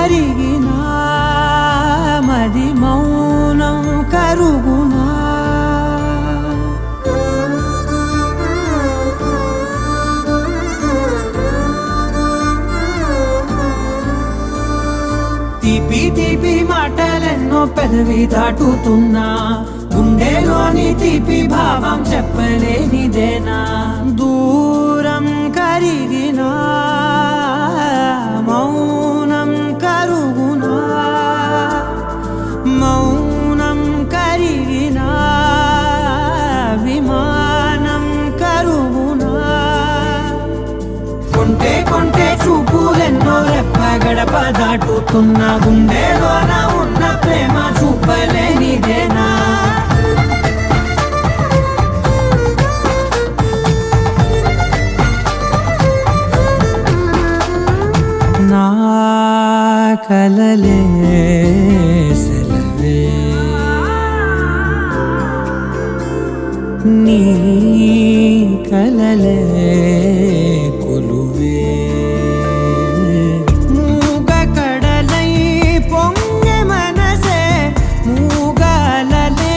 కరిగినా మది మౌనం కరుగునా తీపి తీపి మాటలెన్నో పెదవి దాటుతున్నా గుండెలోని తీపి భావం చెప్పలేనిదేనా దూరం కరిగినా మౌనం కరుగునా మౌనం కరిగినా విమానం కరుగునా కొంటే కొంటే చూపులెన్నో రెప్ప గడప దాటుతున్న గుండెలోన ఉన్న ప్రేమ చూపలేనిదేనా నా కలలే సెలవే నీ కలలే కొలువే మూగ కడలై పొంగె మనసే మూగలలే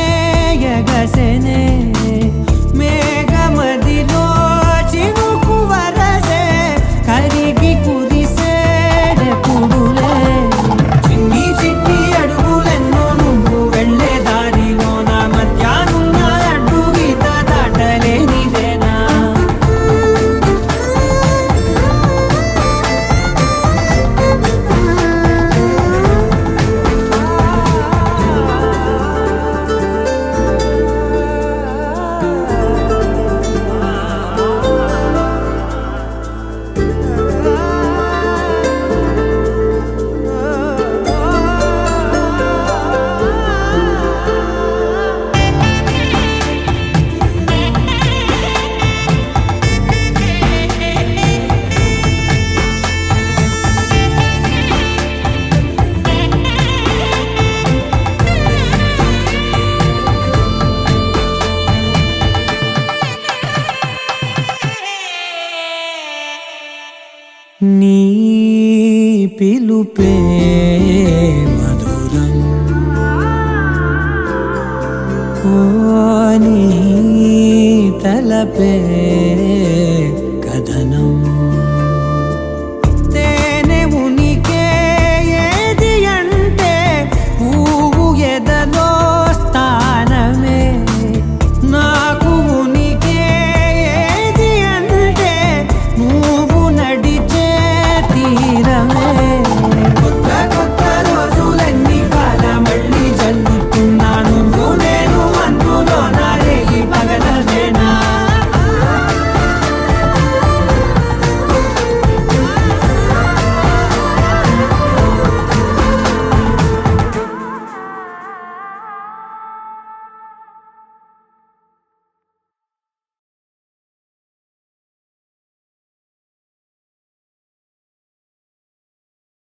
ఎగసెనే మేఘమదిలో చినుకు వరసే కరిగి కురిసే పుడులే చిన్ని చిన్ని అడుగులెన్నో నువ్వు వెళ్ళే దారిలో నా మధ్యాహ్నం అడ్డు గీత దాటలేనిదేనా నీ పిలుపే మధురం ఓ నీ తలపే కథనం